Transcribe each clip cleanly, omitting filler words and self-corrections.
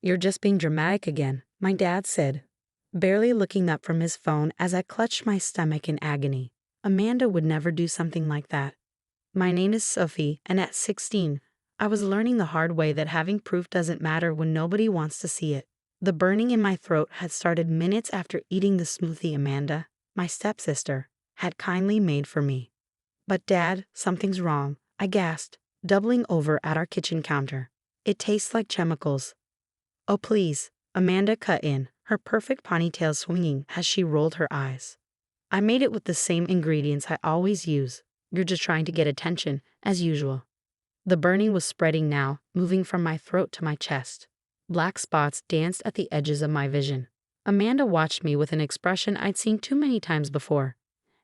"You're just being dramatic again," my dad said, barely looking up from his phone as I clutched my stomach in agony. Amanda would never do something like that. My name is Sophie, and at 16, I was learning the hard way that having proof doesn't matter when nobody wants to see it. The burning in my throat had started minutes after eating the smoothie Amanda, my stepsister, had kindly made for me. "But Dad, something's wrong," I gasped, doubling over at our kitchen counter. "It tastes like chemicals." "Oh please," Amanda cut in, her perfect ponytail swinging as she rolled her eyes. "I made it with the same ingredients I always use. You're just trying to get attention, as usual." The burning was spreading now, moving from my throat to my chest. Black spots danced at the edges of my vision. Amanda watched me with an expression I'd seen too many times before,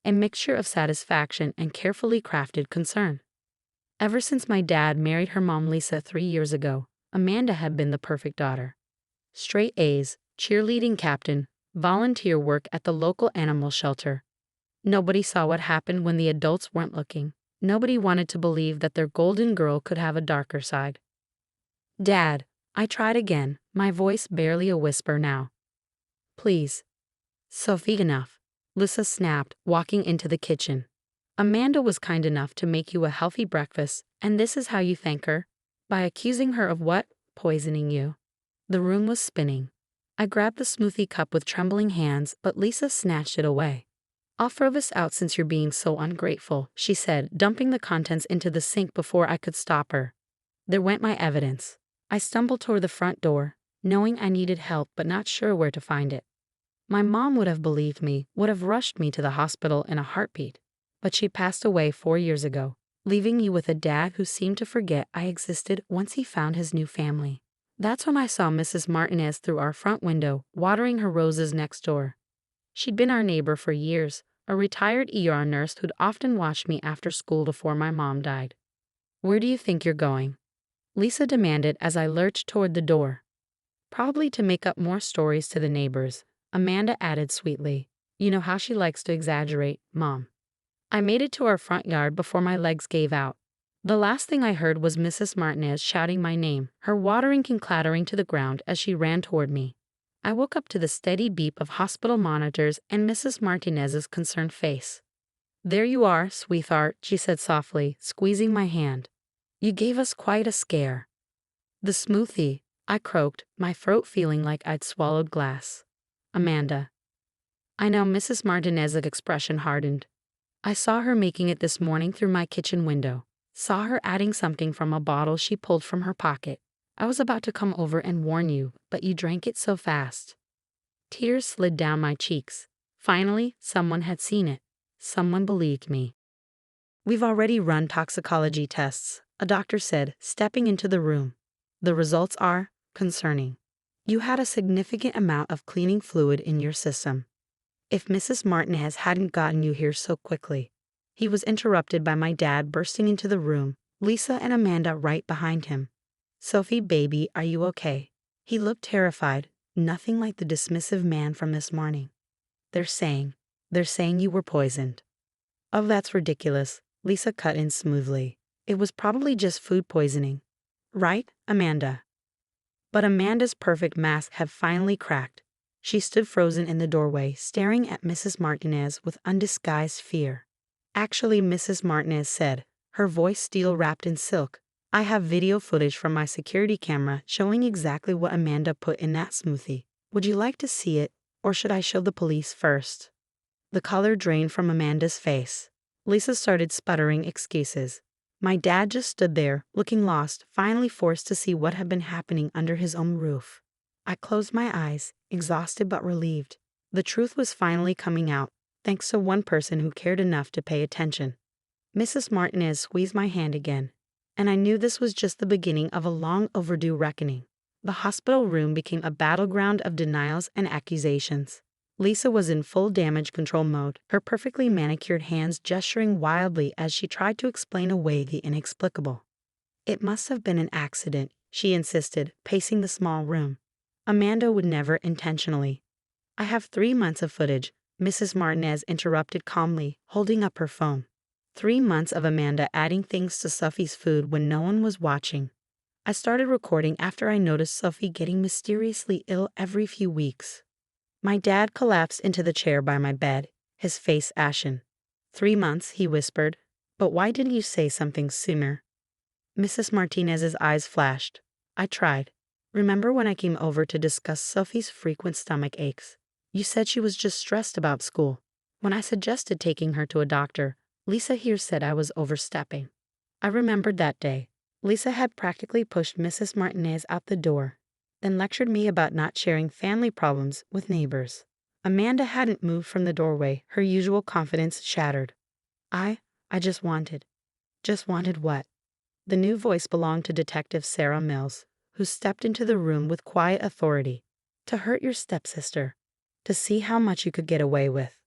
a mixture of satisfaction and carefully crafted concern. Ever since my dad married her mom Lisa 3 years ago, Amanda had been the perfect daughter. Straight A's, cheerleading captain, volunteer work at the local animal shelter. Nobody saw what happened when the adults weren't looking. Nobody wanted to believe that their golden girl could have a darker side. "Dad," I tried again, my voice barely a whisper now. "Please." "Sophie, enough," Lisa snapped, walking into the kitchen. "Amanda was kind enough to make you a healthy breakfast, and this is how you thank her? By accusing her of what? Poisoning you." The room was spinning. I grabbed the smoothie cup with trembling hands, but Lisa snatched it away. "I'll throw this out since you're being so ungrateful," she said, dumping the contents into the sink before I could stop her. There went my evidence. I stumbled toward the front door, knowing I needed help but not sure where to find it. My mom would have believed me, would have rushed me to the hospital in a heartbeat. But she passed away 4 years ago, leaving me with a dad who seemed to forget I existed once he found his new family. That's when I saw Mrs. Martinez through our front window, watering her roses next door. She'd been our neighbor for years, a retired ER nurse who'd often watched me after school before my mom died. "Where do you think you're going?" Lisa demanded as I lurched toward the door. "Probably to make up more stories to the neighbors," Amanda added sweetly. "You know how she likes to exaggerate, Mom." I made it to our front yard before my legs gave out. The last thing I heard was Mrs. Martinez shouting my name, her watering can clattering to the ground as she ran toward me. I woke up to the steady beep of hospital monitors and Mrs. Martinez's concerned face. "There you are, sweetheart," she said softly, squeezing my hand. "You gave us quite a scare." "The smoothie," I croaked, my throat feeling like I'd swallowed glass. "Amanda." I know Mrs. Martinez's expression hardened. "I saw her making it this morning through my kitchen window. Saw her adding something from a bottle she pulled from her pocket. I was about to come over and warn you, but you drank it so fast." Tears slid down my cheeks. Finally, someone had seen it. Someone believed me. "We've already run toxicology tests," a doctor said, stepping into the room. "The results are concerning. You had a significant amount of cleaning fluid in your system. If Mrs. Martinez hadn't gotten you here so quickly." He was interrupted by my dad bursting into the room, Lisa and Amanda right behind him. "Sophie, baby, are you okay?" He looked terrified, nothing like the dismissive man from this morning. They're saying you were poisoned." "Oh, that's ridiculous," Lisa cut in smoothly. "It was probably just food poisoning. Right, Amanda?" But Amanda's perfect mask had finally cracked. She stood frozen in the doorway, staring at Mrs. Martinez with undisguised fear. "Actually," Mrs. Martinez said, her voice steel-wrapped in silk, "I have video footage from my security camera showing exactly what Amanda put in that smoothie. Would you like to see it, or should I show the police first?" The color drained from Amanda's face. Lisa started sputtering excuses. My dad just stood there, looking lost, finally forced to see what had been happening under his own roof. I closed my eyes, exhausted but relieved. The truth was finally coming out, thanks to one person who cared enough to pay attention. Mrs. Martinez squeezed my hand again, and I knew this was just the beginning of a long overdue reckoning. The hospital room became a battleground of denials and accusations. Lisa was in full damage control mode, her perfectly manicured hands gesturing wildly as she tried to explain away the inexplicable. "It must have been an accident," she insisted, pacing the small room. "Amanda would never intentionally." "I have 3 months of footage," Mrs. Martinez interrupted calmly, holding up her phone. 3 months of Amanda adding things to Sophie's food when no one was watching. I started recording after I noticed Sophie getting mysteriously ill every few weeks. My dad collapsed into the chair by my bed, his face ashen. 3 months, he whispered. But why didn't you say something sooner? Mrs. Martinez's eyes flashed. I tried. Remember when I came over to discuss Sophie's frequent stomach aches? You said she was just stressed about school. When I suggested taking her to a doctor, Lisa here said I was overstepping. I remembered that day. Lisa had practically pushed Mrs. Martinez out the door, then lectured me about not sharing family problems with neighbors. Amanda hadn't moved from the doorway, her usual confidence shattered. I just wanted. Just wanted what? The new voice belonged to Detective Sarah Mills, who stepped into the room with quiet authority. To hurt your stepsister. To see how much you could get away with.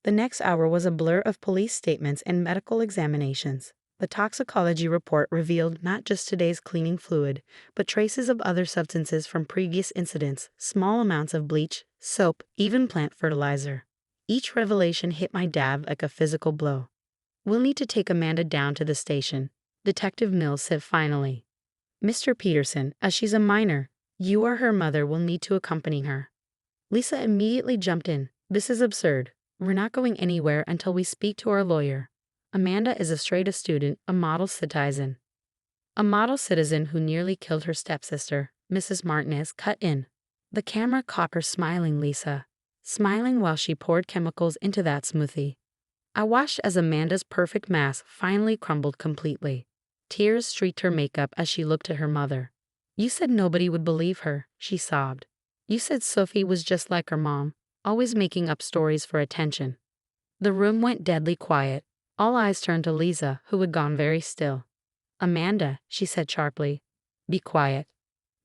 The next hour was a blur of police statements and medical examinations. The toxicology report revealed not just today's cleaning fluid, but traces of other substances from previous incidents, small amounts of bleach, soap, even plant fertilizer. Each revelation hit my dad like a physical blow. We'll need to take Amanda down to the station, Detective Mills said finally. Mr. Peterson, as she's a minor, you or her mother will need to accompany her. Lisa immediately jumped in. This is absurd. We're not going anywhere until we speak to our lawyer. Amanda is a straight-A student, a model citizen. A model citizen who nearly killed her stepsister, Mrs. Martinez, cut in. The camera caught her smiling, Lisa. Smiling while she poured chemicals into that smoothie. I watched as Amanda's perfect mask finally crumbled completely. Tears streaked her makeup as she looked at her mother. You said nobody would believe her, she sobbed. You said Sophie was just like her mom, always making up stories for attention. The room went deadly quiet. All eyes turned to Lisa, who had gone very still. Amanda, she said sharply, be quiet.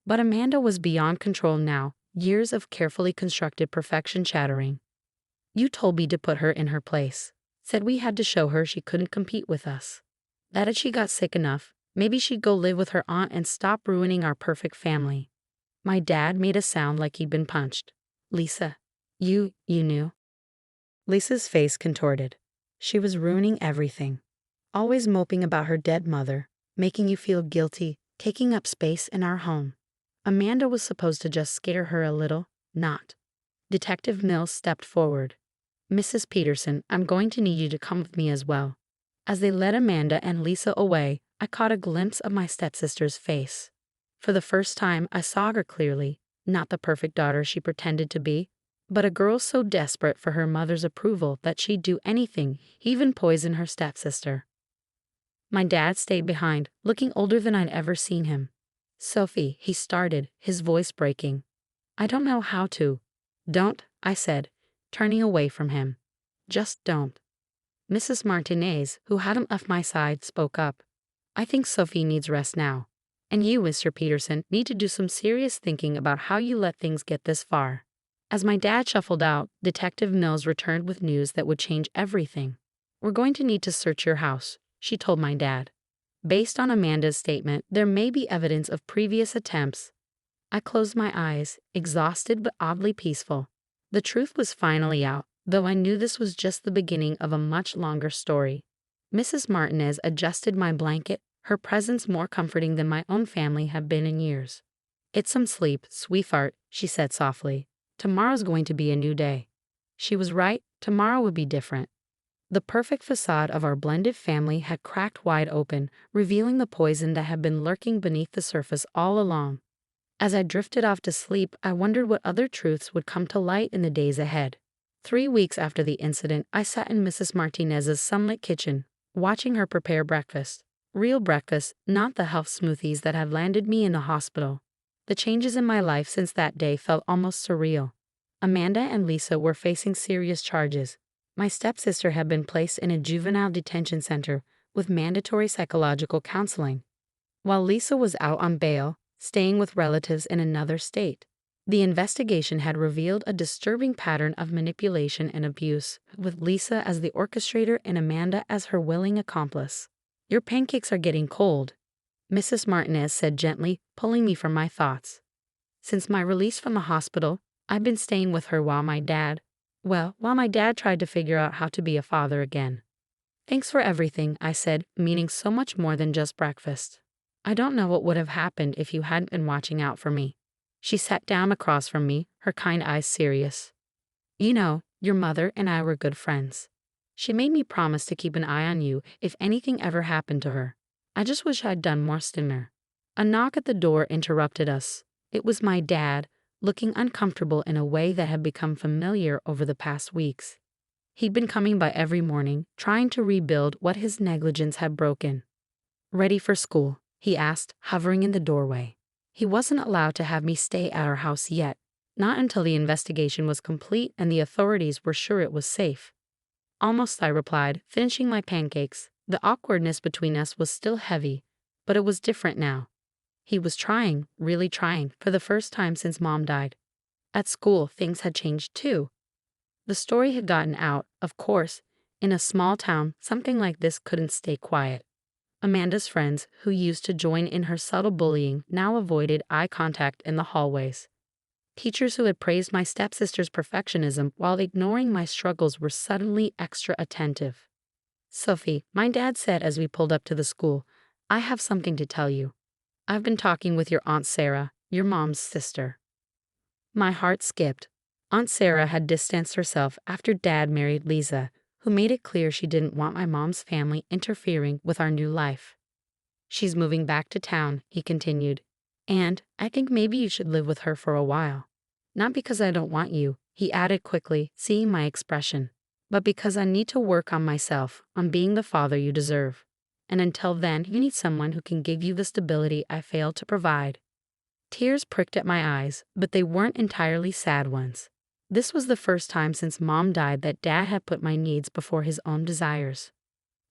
But Amanda was beyond control now, years of carefully constructed perfection shattering. You told me to put her in her place. Said we had to show her she couldn't compete with us. That if she got sick enough, maybe she'd go live with her aunt and stop ruining our perfect family. My dad made a sound like he'd been punched. Lisa, you knew? Lisa's face contorted. She was ruining everything. Always moping about her dead mother, making you feel guilty, taking up space in our home. Amanda was supposed to just scare her a little, not. Detective Mills stepped forward. Mrs. Peterson, I'm going to need you to come with me as well. As they led Amanda and Lisa away, I caught a glimpse of my stepsister's face. For the first time, I saw her clearly, not the perfect daughter she pretended to be, but a girl so desperate for her mother's approval that she'd do anything, even poison her stepsister. My dad stayed behind, looking older than I'd ever seen him. Sophie, he started, his voice breaking. I don't know how to. Don't, I said, turning away from him. Just don't. Mrs. Martinez, who hadn't left my side, spoke up. I think Sophie needs rest now. And you, Mr. Peterson, need to do some serious thinking about how you let things get this far. As my dad shuffled out, Detective Mills returned with news that would change everything. We're going to need to search your house, she told my dad. Based on Amanda's statement, there may be evidence of previous attempts. I closed my eyes, exhausted but oddly peaceful. The truth was finally out, though I knew this was just the beginning of a much longer story. Mrs. Martinez adjusted my blanket, her presence more comforting than my own family had been in years. Get some sleep, sweetheart, she said softly. Tomorrow's going to be a new day. She was right, tomorrow would be different. The perfect facade of our blended family had cracked wide open, revealing the poison that had been lurking beneath the surface all along. As I drifted off to sleep, I wondered what other truths would come to light in the days ahead. 3 weeks after the incident, I sat in Mrs. Martinez's sunlit kitchen, watching her prepare breakfast. Real breakfast, not the health smoothies that had landed me in the hospital. The changes in my life since that day felt almost surreal. Amanda and Lisa were facing serious charges. My stepsister had been placed in a juvenile detention center with mandatory psychological counseling, while Lisa was out on bail, staying with relatives in another state. The investigation had revealed a disturbing pattern of manipulation and abuse, with Lisa as the orchestrator and Amanda as her willing accomplice. Your pancakes are getting cold, Mrs. Martinez said gently, pulling me from my thoughts. Since my release from the hospital, I've been staying with her while my dad tried to figure out how to be a father again. Thanks for everything, I said, meaning so much more than just breakfast. I don't know what would have happened if you hadn't been watching out for me. She sat down across from me, her kind eyes serious. You know, your mother and I were good friends. She made me promise to keep an eye on you if anything ever happened to her. I just wish I'd done more sooner. A knock at the door interrupted us. It was my dad, looking uncomfortable in a way that had become familiar over the past weeks. He'd been coming by every morning, trying to rebuild what his negligence had broken. Ready for school? He asked, hovering in the doorway. He wasn't allowed to have me stay at our house yet, not until the investigation was complete and the authorities were sure it was safe. Almost, I replied, finishing my pancakes. The awkwardness between us was still heavy, but it was different now. He was trying, really trying, for the first time since Mom died. At school, things had changed too. The story had gotten out, of course. In a small town, something like this couldn't stay quiet. Amanda's friends, who used to join in her subtle bullying, now avoided eye contact in the hallways. Teachers who had praised my stepsister's perfectionism while ignoring my struggles were suddenly extra attentive. Sophie, my dad said as we pulled up to the school, I have something to tell you. I've been talking with your Aunt Sarah, your mom's sister. My heart skipped. Aunt Sarah had distanced herself after Dad married Lisa, who made it clear she didn't want my mom's family interfering with our new life. She's moving back to town, he continued, and I think maybe you should live with her for a while. Not because I don't want you, he added quickly, seeing my expression, but because I need to work on myself, on being the father you deserve. And until then, you need someone who can give you the stability I failed to provide. Tears pricked at my eyes, but they weren't entirely sad ones. This was the first time since Mom died that Dad had put my needs before his own desires.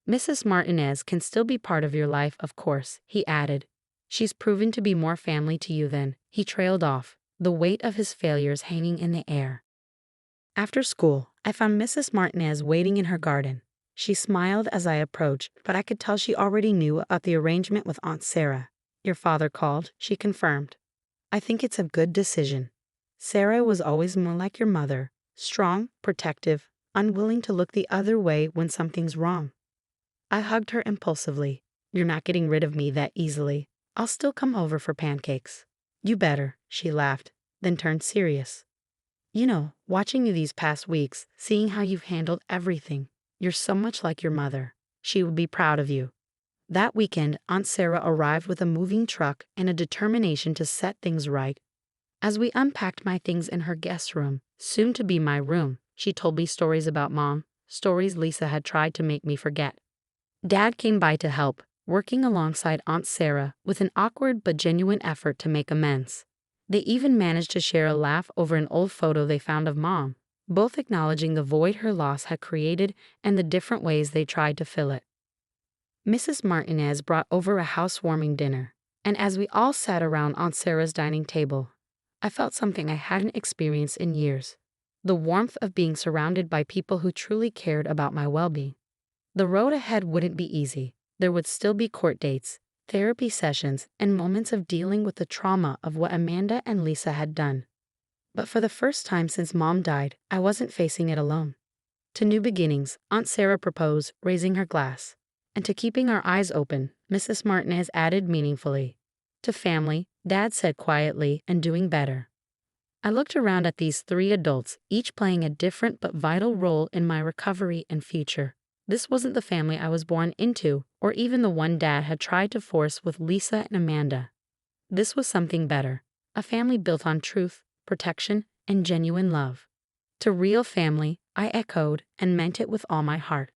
Mrs. Martinez can still be part of your life, of course, he added. She's proven to be more family to you than, he trailed off, the weight of his failures hanging in the air. After school, I found Mrs. Martinez waiting in her garden. She smiled as I approached, but I could tell she already knew about the arrangement with Aunt Sarah. Your father called, she confirmed. I think it's a good decision. Sarah was always more like your mother, strong, protective, unwilling to look the other way when something's wrong. I hugged her impulsively. You're not getting rid of me that easily. I'll still come over for pancakes. You better, she laughed, then turned serious. You know, watching you these past weeks, seeing how you've handled everything, you're so much like your mother. She would be proud of you. That weekend, Aunt Sarah arrived with a moving truck and a determination to set things right. As we unpacked my things in her guest room, soon to be my room, she told me stories about Mom, stories Lisa had tried to make me forget. Dad came by to help, working alongside Aunt Sarah with an awkward but genuine effort to make amends. They even managed to share a laugh over an old photo they found of Mom, both acknowledging the void her loss had created and the different ways they tried to fill it. Mrs. Martinez brought over a housewarming dinner, and as we all sat around Aunt Sarah's dining table, I felt something I hadn't experienced in years. The warmth of being surrounded by people who truly cared about my well-being. The road ahead wouldn't be easy. There would still be court dates, therapy sessions, and moments of dealing with the trauma of what Amanda and Lisa had done. But for the first time since Mom died, I wasn't facing it alone. To new beginnings, Aunt Sarah proposed, raising her glass. And to keeping our eyes open, Mrs. Martinez added meaningfully. To family, Dad said quietly, and doing better. I looked around at these three adults, each playing a different but vital role in my recovery and future. This wasn't the family I was born into, or even the one Dad had tried to force with Lisa and Amanda. This was something better, a family built on truth, protection, and genuine love. To real family, I echoed and meant it with all my heart.